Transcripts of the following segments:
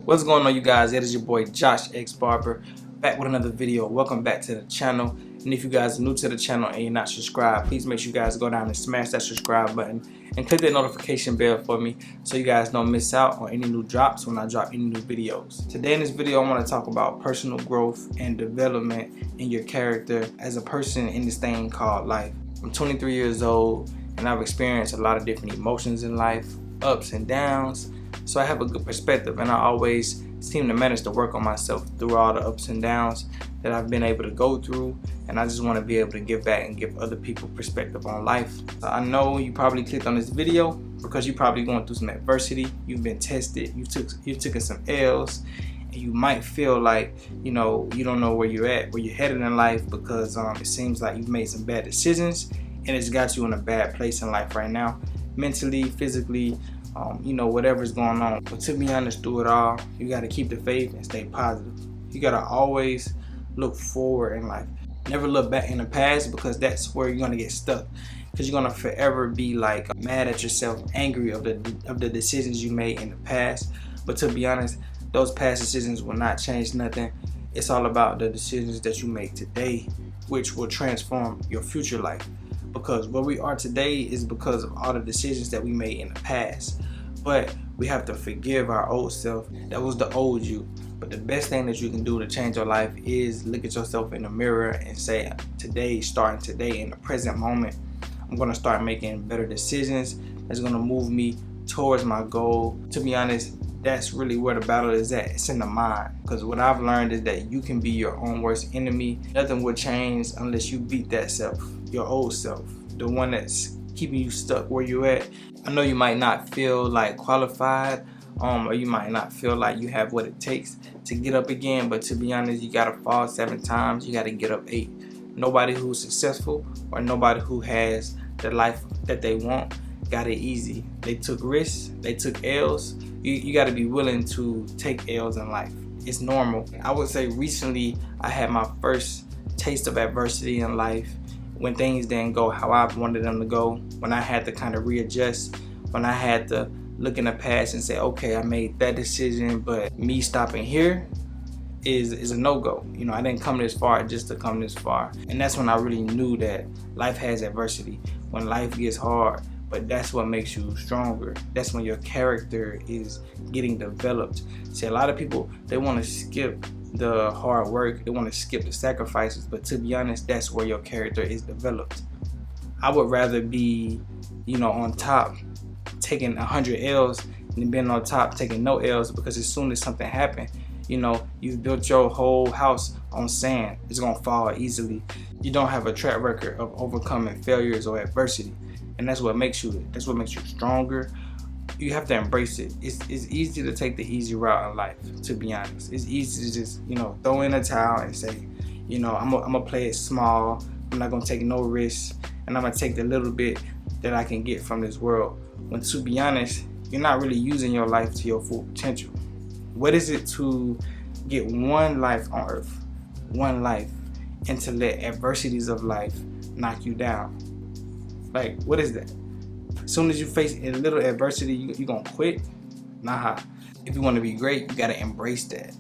What's going on, you guys? It is your boy JoshXBarber back with another video. Welcome back to the channel. And if you guys are new to the channel and you're not subscribed, please make sure you guys go down and smash that subscribe button and click that notification bell for me so you guys don't miss out on any new drops when I drop any new videos. Today in this video, I want to talk about personal growth and development in your character as a person in this thing called life. I'm 23 years old and I've experienced a lot of different emotions in life, ups and downs. So I have a good perspective, and I always seem to manage to work on myself through all the ups and downs that I've been able to go through, and I just want to be able to give back and give other people perspective on life. I know you probably clicked on this video because you're probably going through some adversity. You've been tested, you've taken some L's, and you might feel like you don't know where you're headed in life because it seems like you've made some bad decisions and it's got you in a bad place in life right now, mentally, physically, whatever's going on. But to be honest, through it all, you got to keep the faith and stay positive. You got to always look forward in life. Never look back in the past, because that's where you're going to get stuck, because you're going to forever be like mad at yourself, angry of the decisions you made in the past. But to be honest, those past decisions will not change nothing. It's all about the decisions that you make today, which will transform your future life. Because where we are today is because of all the decisions that we made in the past. But we have to forgive our old self. That was the old you. But the best thing that you can do to change your life is look at yourself in the mirror and say, today, starting today, in the present moment, I'm going to start making better decisions that's going to move me towards my goal. To be honest, that's really where the battle is at. It's in the mind. Because what I've learned is that you can be your own worst enemy. Nothing will change unless you beat that self, your old self, the one that's keeping you stuck where you're at. I know you might not feel like qualified, or you might not feel like you have what it takes to get up again, but to be honest, you gotta fall 7 times, you gotta get up 8. Nobody who's successful or nobody who has the life that they want got it easy. They took risks, they took L's. You got to be willing to take L's in life. It's normal. I would say recently I had my first taste of adversity in life, when things didn't go how I wanted them to go, when I had to kind of readjust, when I had to look in the past and say, okay, I made that decision, but me stopping here is a no-go. I didn't come this far just to come this far. And that's when I really knew that life has adversity, when life gets hard. But that's what makes you stronger. That's when your character is getting developed. See, a lot of people, they want to skip the hard work, they want to skip the sacrifices, but to be honest, that's where your character is developed. I would rather be, on top taking 100 L's than being on top taking no L's, because as soon as something happens, you've built your whole house on sand. It's gonna fall easily. You don't have a track record of overcoming failures or adversity. And that's what makes you stronger. You have to embrace it. It's easy to take the easy route in life, to be honest. It's easy to just, throw in a towel and say, I'm gonna play it small. I'm not gonna take no risks, and I'm gonna take the little bit that I can get from this world. When to be honest, you're not really using your life to your full potential. What is it to get one life on earth, one life, and to let adversities of life knock you down? Like, what is that? As soon as you face a little adversity, you gonna quit? Nah. If you want to be great, you gotta embrace that.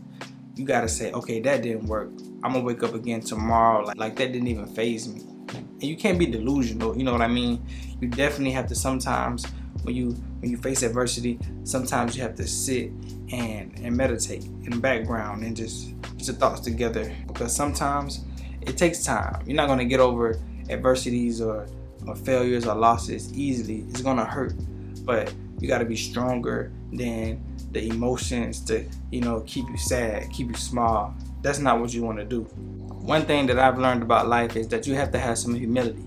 You gotta say, okay, that didn't work. I'm gonna wake up again tomorrow. Like that didn't even faze me. And you can't be delusional. You know what I mean? You definitely have to sometimes, when you face adversity, sometimes you have to sit and meditate in the background and just get your thoughts together, because sometimes it takes time. You're not gonna get over adversities or failures or losses easily. It's gonna hurt, but you gotta be stronger than the emotions to keep you sad, keep you small. That's not what you want to do. One thing that I've learned about life is that you have to have some humility.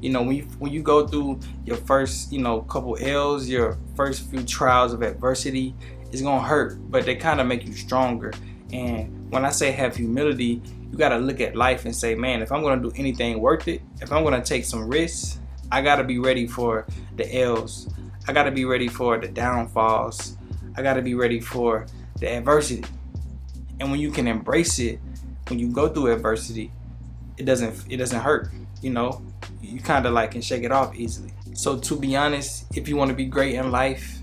When you go through your first couple L's, your first few trials of adversity, it's gonna hurt, but they kind of make you stronger. And when I say have humility, you gotta look at life and say, man, if I'm gonna do anything worth it, if I'm gonna take some risks, I gotta be ready for the L's. I gotta be ready for the downfalls. I gotta be ready for the adversity. And when you can embrace it, when you go through adversity, it doesn't hurt. You kind of can shake it off easily. So to be honest, if you want to be great in life,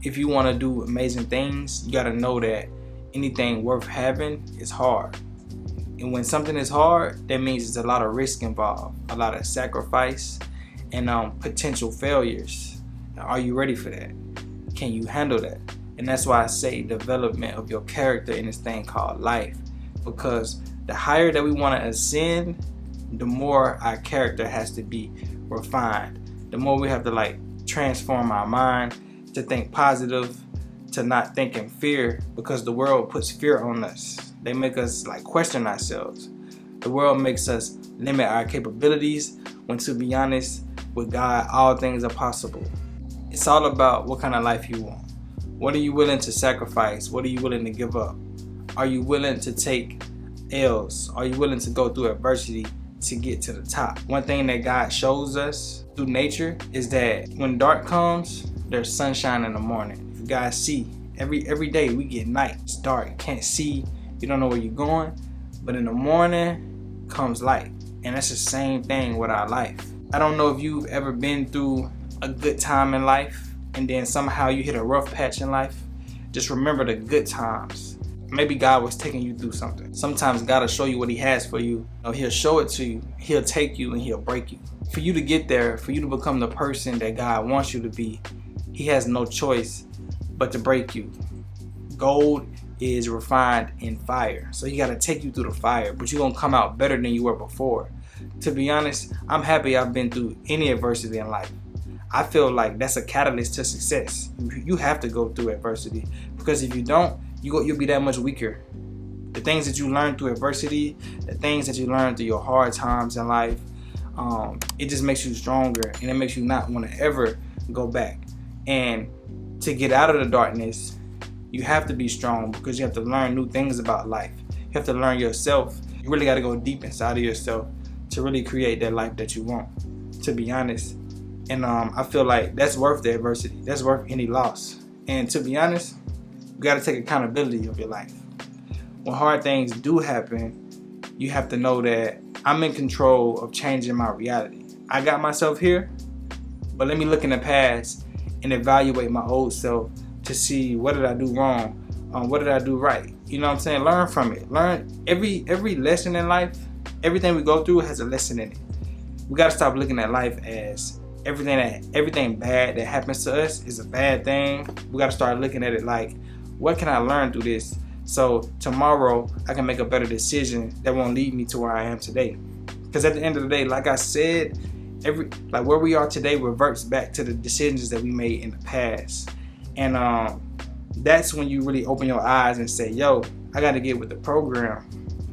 if you want to do amazing things, you got to know that anything worth having is hard. And when something is hard, that means there's a lot of risk involved, a lot of sacrifice, and potential failures. Now, are you ready for that? Can you handle that? And that's why I say development of your character in this thing called life. Because the higher that we want to ascend, the more our character has to be refined. The more we have to transform our mind to think positive, to not think in fear, because the world puts fear on us. They make us question ourselves. The world makes us limit our capabilities, when to be honest, with God, all things are possible. It's all about what kind of life you want. What are you willing to sacrifice? What are you willing to give up? Are you willing to take L's? Are you willing to go through adversity to get to the top? One thing that God shows us through nature is that when dark comes, there's sunshine in the morning. If you guys see, every day we get night. It's dark, you can't see, you don't know where you're going, but in the morning comes light. And that's the same thing with our life. I don't know if you've ever been through a good time in life and then somehow you hit a rough patch in life. Just remember the good times. Maybe God was taking you through something. Sometimes God will show you what he has for you. He'll show it to you. He'll take you and he'll break you. For you to get there, for you to become the person that God wants you to be, he has no choice but to break you. Gold is refined in fire. So he got to take you through the fire, but you're going to come out better than you were before. To be honest, I'm happy I've been through any adversity in life. I feel like that's a catalyst to success. You have to go through adversity, because if you don't, you'll be that much weaker. The things that you learn through adversity, the things that you learn through your hard times in life, it just makes you stronger, and it makes you not want to ever go back. And to get out of the darkness, you have to be strong, because you have to learn new things about life. You have to learn yourself. You really got to go deep inside of yourself to really create that life that you want, to be honest. And I feel like that's worth the adversity. That's worth any loss. And to be honest, you got to take accountability of your life. When hard things do happen, you have to know that I'm in control of changing my reality. I got myself here, but let me look in the past and evaluate my old self to see what did I do wrong, what did I do right. You know what I'm saying? Learn from it. Learn every lesson in life. Everything we go through has a lesson in it. We got to stop looking at life as everything bad that happens to us is a bad thing. We got to start looking at it like, what can I learn through this? So tomorrow I can make a better decision that won't lead me to where I am today. Because at the end of the day, like I said, where we are today reverts back to the decisions that we made in the past. And that's when you really open your eyes and say, yo, I got to get with the program.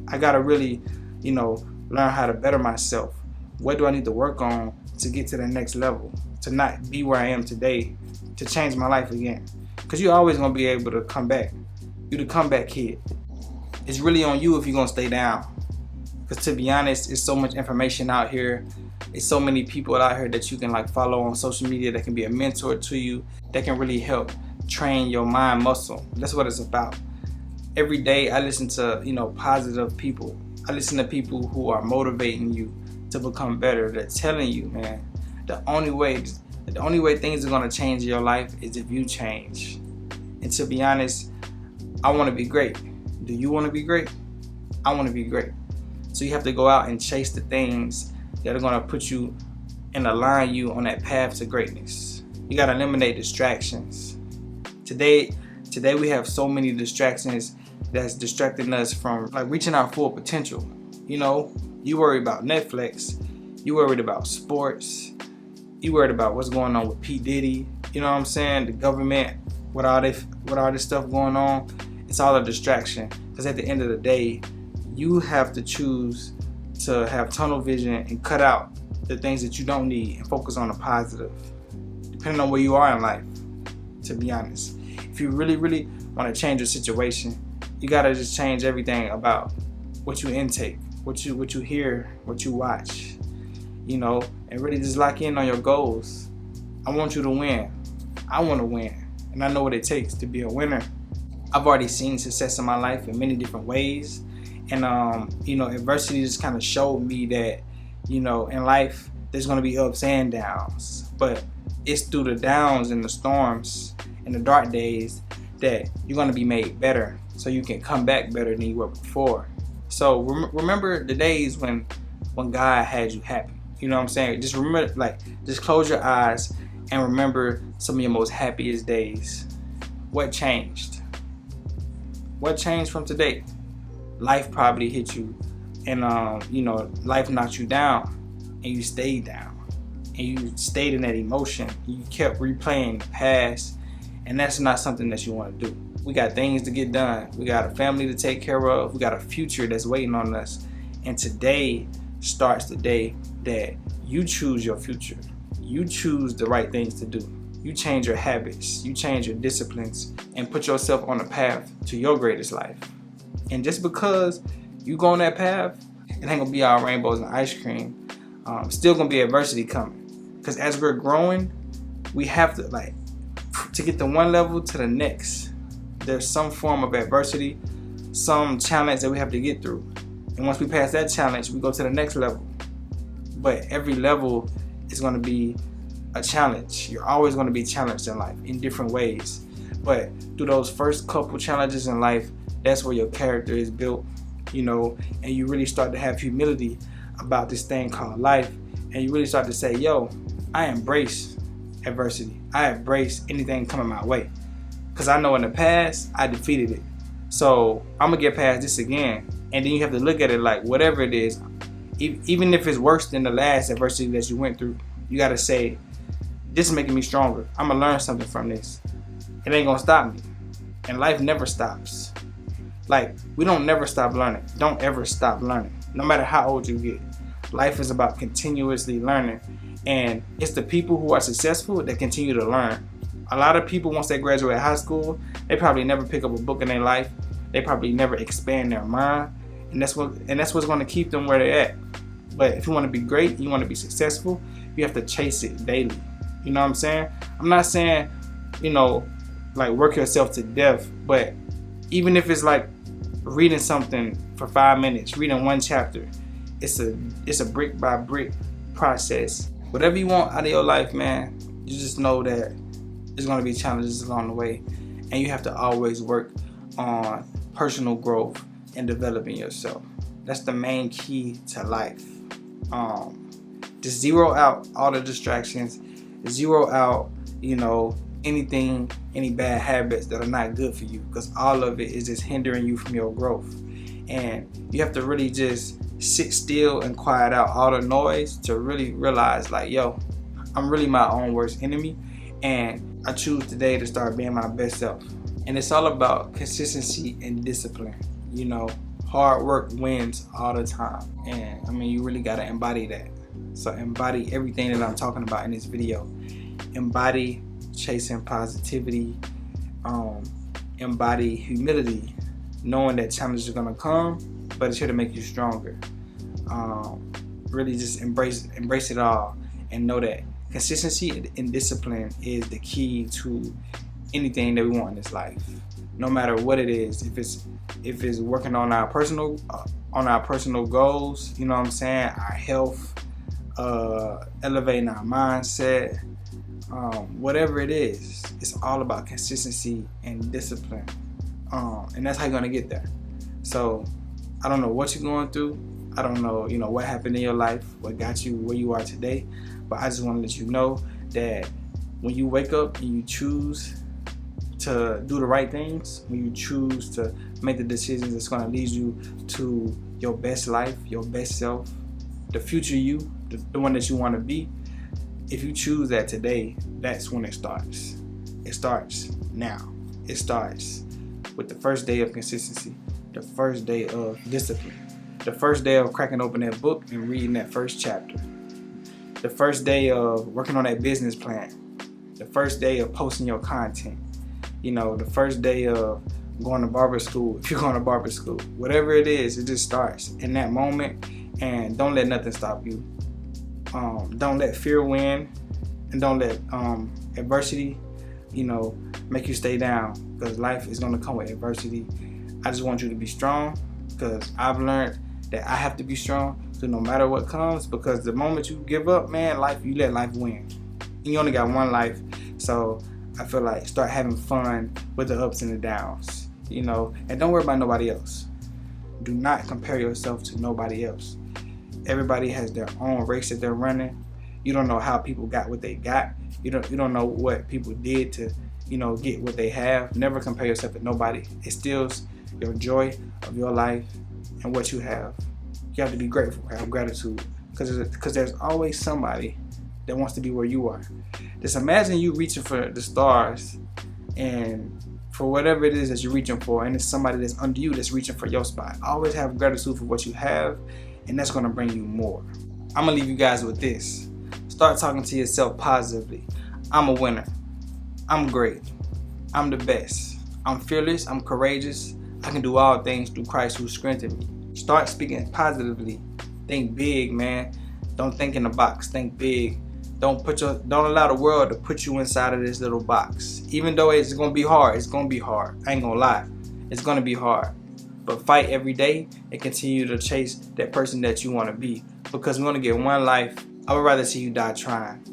I got to really, learn how to better myself. What do I need to work on to get to the next level? To not be where I am today, to change my life again. Because you're always going to be able to come back. You're the comeback kid. It's really on you if you're going to stay down. Because to be honest, there's so much information out here. There's so many people out here that you can follow on social media that can be a mentor to you, that can really help train your mind muscle. That's what it's about. Every day I listen to, positive people. I listen to people who are motivating you to become better. They're telling you, man, the only way things are going to change your life is if you change. And to be honest, I want to be great. Do you want to be great? I want to be great. So you have to go out and chase the things that are going to put you and align you on that path to greatness. You got to eliminate distractions. Today we have so many distractions that's distracting us from reaching our full potential. You worry about Netflix, you worried about sports, you worried about what's going on with P. Diddy, you know what I'm saying, the government, with all this stuff going on. It's all a distraction, because at the end of the day, you have to choose to have tunnel vision and cut out the things that you don't need and focus on the positive, depending on where you are in life, to be honest. If you really, really want to change your situation, you got to just change everything about what you intake, what you hear, what you watch, and really just lock in on your goals. I want you to win. I want to win, and I know what it takes to be a winner. I've already seen success in my life in many different ways, and adversity just kind of showed me that, in life there's going to be ups and downs, but it's through the downs and the storms in the dark days, that you're going to be made better so you can come back better than you were before. So remember the days when God had you happy. You know what I'm saying? Just remember, like, just close your eyes and remember some of your most happiest days. What changed? What changed from today? Life probably hit you, and life knocked you down, and you stayed down, and you stayed in that emotion. You kept replaying the past, and that's not something that you want to do. We got things to get done. We got a family to take care of. We got a future that's waiting on us. And today starts the day that you choose your future. You choose the right things to do. You change your habits. You change your disciplines and put yourself on a path to your greatest life. And just because you go on that path, it ain't gonna be all rainbows and ice cream. Still gonna be adversity coming. Because as we're growing, we have to get to one level to the next. There's some form of adversity, some challenge that we have to get through. And once we pass that challenge, we go to the next level. But every level is going to be a challenge. You're always going to be challenged in life in different ways. But through those first couple challenges in life, that's where your character is built, and you really start to have humility about this thing called life. And you really start to say, yo, I embrace adversity. I embrace anything coming my way. Because I know in the past, I defeated it. So I'm going to get past this again. And then you have to look at it like whatever it is, even if it's worse than the last adversity that you went through, you got to say, this is making me stronger. I'm going to learn something from this. It ain't going to stop me. And life never stops. Like, we don't never stop learning. Don't ever stop learning. No matter how old you get. Life is about continuously learning. And it's the people who are successful that continue to learn. A lot of people, once they graduate high school, they probably never pick up a book in their life. They probably never expand their mind, and that's what's going to keep them where they're at. But if you want to be great, you want to be successful, you have to chase it daily. You know what I'm saying? I'm not saying, like work yourself to death, but even if it's like reading something for 5 minutes, reading one chapter, it's a brick by brick process. Whatever you want out of your life, man, you just know that there's going to be challenges along the way, and you have to always work on personal growth and developing yourself. That's the main key to life. Just zero out all the distractions, zero out any bad habits that are not good for you, because all of it is just hindering you from your growth. And you have to really just sit still and quiet out all the noise to really realize, like, yo, I'm really my own worst enemy, and I choose today to start being my best self. And it's all about consistency and discipline. Hard work wins all the time. And you really gotta embody that. So embody everything that I'm talking about in this video. Embody chasing positivity. Embody humility, knowing that challenges are gonna come, but it's here to make you stronger. Really just embrace it all, and know that consistency and discipline is the key to anything that we want in this life, no matter what it is. If it's working on our personal goals, you know what I'm saying, our health, elevating our mindset, whatever it is, it's all about consistency and discipline, and that's how you're gonna get there. So I don't know what you're going through. I don't know, what happened in your life, what got you where you are today, but I just want to let you know that when you wake up and you choose to do the right things, when you choose to make the decisions that's going to lead you to your best life, your best self, the future you, the one that you want to be, if you choose that today, that's when it starts. It starts now. It starts with the first day of consistency, the first day of discipline, the first day of cracking open that book and reading that first chapter, the first day of working on that business plan, the first day of posting your content, the first day of going to barber school, if you're going to barber school, whatever it is, it just starts in that moment. And don't let nothing stop you. Don't let fear win, and don't let adversity, make you stay down, because life is going to come with adversity. I just want you to be strong, because I've learned that I have to be strong, so no matter what comes, because the moment you give up, man, you let life win. You only got one life, so I feel like start having fun with the ups and the downs, you know, and don't worry about nobody else. Do not compare yourself to nobody else. Everybody has their own race that they're running. You don't know how people got what they got. You don't know what people did to, you know, get what they have. Never compare yourself to nobody. It steals your joy of your life and what you have. You have to be grateful, have gratitude, because there's always somebody that wants to be where you are. Just imagine you reaching for the stars, and for whatever it is that you're reaching for, and it's somebody that's under you that's reaching for your spot. Always have gratitude for what you have, and that's going to bring you more. I'm going to leave you guys with this. Start talking to yourself positively. I'm a winner. I'm great. I'm the best. I'm fearless. I'm courageous. I can do all things through Christ who strengthens me. Start speaking positively. Think big, man. Don't think in the box. Think big. Don't allow the world to put you inside of this little box. Even though it's gonna be hard, it's gonna be hard. I ain't gonna lie. It's gonna be hard. But fight every day and continue to chase that person that you wanna be. Because we only get one life. I would rather see you die trying.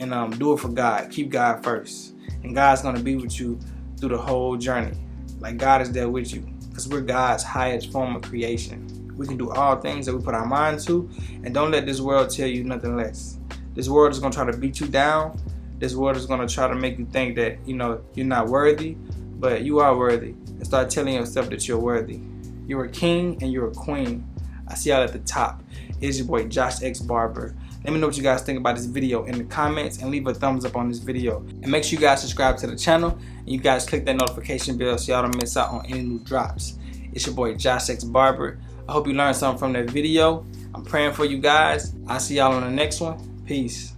And do it for God. Keep God first. And God's gonna be with you through the whole journey. Like God is there with you. Because we're God's highest form of creation. We can do all things that we put our mind to. And don't let this world tell you nothing less. This world is going to try to beat you down. This world is going to try to make you think that, you know, you're not worthy. But you are worthy. And start telling yourself that you're worthy. You're a king and you're a queen. I see y'all at the top. It's your boy JoshXBarber. Let me know what you guys think about this video in the comments, and leave a thumbs up on this video. And make sure you guys subscribe to the channel, and you guys click that notification bell so y'all don't miss out on any new drops. It's your boy JoshXBarber. I hope you learned something from that video. I'm praying for you guys. I'll see y'all on the next one. Peace.